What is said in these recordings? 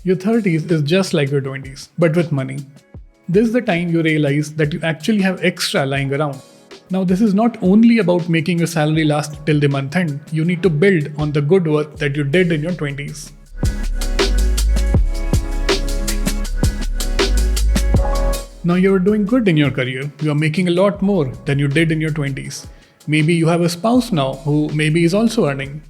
Your 30s is just like your 20s, but with money. This is the time you realize that you actually have extra lying around. Now, this is not only about making your salary last till the month end, you need to build on the good work that you did in your 20s. Now you are doing good in your career, you are making a lot more than you did in your 20s. Maybe you have a spouse now who maybe is also earning.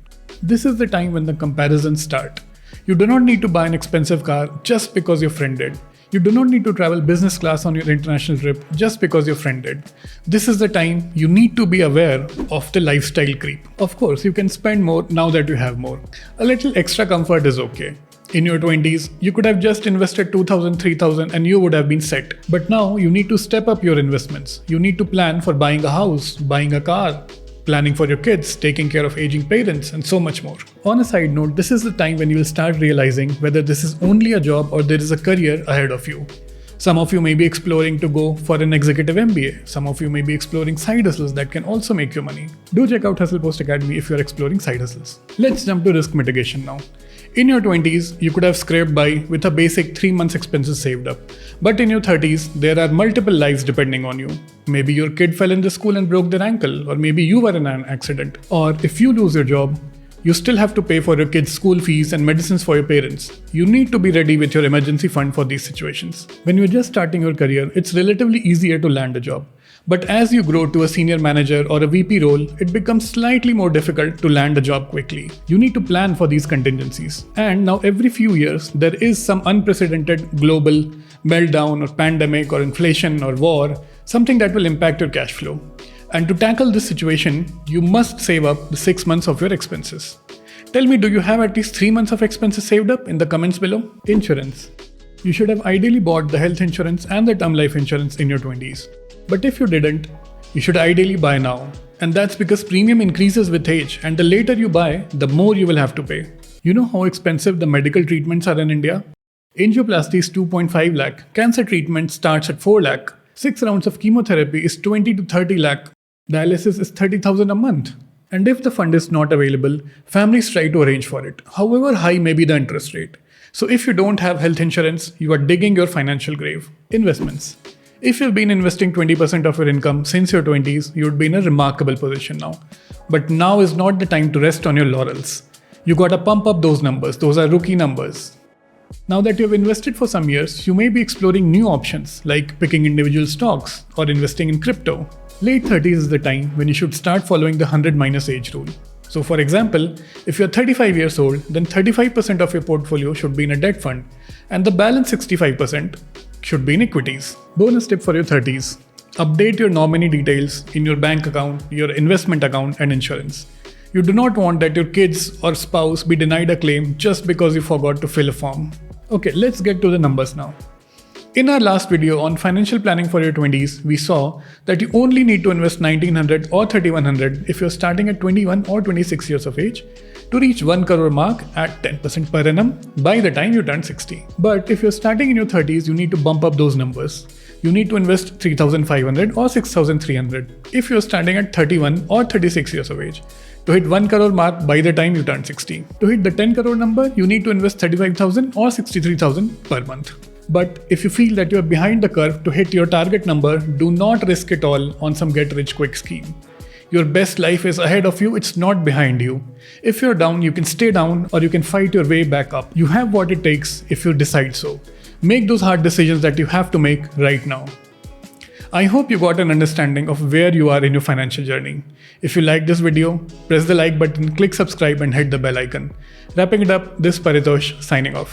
This is the time when the comparisons start. You do not need to buy an expensive car just because your friend did. You do not need to travel business class on your international trip just because your friend did. This is the time you need to be aware of the lifestyle creep. Of course, you can spend more now that you have more. A little extra comfort is okay. In your 20s, you could have just invested 2,000, 3,000 and you would have been set. But now you need to step up your investments. You need to plan for buying a house, buying a car, planning for your kids, taking care of aging parents, and so much more. On a side note, this is the time when you will start realizing whether this is only a job or there is a career ahead of you. Some of you may be exploring to go for an executive MBA. Some of you may be exploring side hustles that can also make you money. Do check out Hustle Post Academy if you are exploring side hustles. Let's jump to risk mitigation now. In your 20s, you could have scraped by with a basic 3 months expenses saved up. But in your 30s, there are multiple lives depending on you. Maybe your kid fell in the school and broke their ankle, or maybe you were in an accident. Or if you lose your job, you still have to pay for your kids' school fees and medicines for your parents. You need to be ready with your emergency fund for these situations. When you're just starting your career, it's relatively easier to land a job. But as you grow to a senior manager or a VP role, it becomes slightly more difficult to land a job quickly. You need to plan for these contingencies. And now every few years, there is some unprecedented global meltdown or pandemic or inflation or war, something that will impact your cash flow. And to tackle this situation, you must save up the 6 months of your expenses. Tell me, do you have at least 3 months of expenses saved up in the comments below? Insurance. You should have ideally bought the health insurance and the term life insurance in your 20s. But if you didn't, you should ideally buy now. And that's because premium increases with age, and the later you buy, the more you will have to pay. You know how expensive the medical treatments are in India? Angioplasty is 2.5 lakh, cancer treatment starts at 4 lakh, 6 rounds of chemotherapy is 20 to 30 lakh, dialysis is 30,000 a month. And if the fund is not available, families try to arrange for it, however high may be the interest rate. So if you don't have health insurance, you are digging your financial grave. Investments. If you've been investing 20% of your income since your 20s, you would be in a remarkable position now. But now is not the time to rest on your laurels. You gotta pump up those numbers, those are rookie numbers. Now that you've invested for some years, you may be exploring new options like picking individual stocks or investing in crypto. Late 30s is the time when you should start following the 100 minus age rule. So for example, if you're 35 years old, then 35% of your portfolio should be in a debt fund and the balance 65% should be in equities. Bonus tip for your 30s. Update your nominee details in your bank account, your investment account and insurance. You do not want that your kids or spouse be denied a claim just because you forgot to fill a form. Okay, let's get to the numbers now. In our last video on financial planning for your 20s, we saw that you only need to invest 1900 or 3100 if you're starting at 21 or 26 years of age to reach 1 crore mark at 10% per annum by the time you turn 60. But if you're starting in your 30s, you need to bump up those numbers. You need to invest 3,500 or 6,300 if you're starting at 31 or 36 years of age to hit 1 crore mark by the time you turn 60. To hit the 10 crore number, you need to invest 35,000 or 63,000 per month. But if you feel that you are behind the curve to hit your target number, do not risk it all on some get-rich-quick scheme. Your best life is ahead of you, it's not behind you. If you're down, you can stay down or you can fight your way back up. You have what it takes if you decide so. Make those hard decisions that you have to make right now. I hope you got an understanding of where you are in your financial journey. If you like this video, press the like button, click subscribe and hit the bell icon. Wrapping it up, this is Paritosh signing off.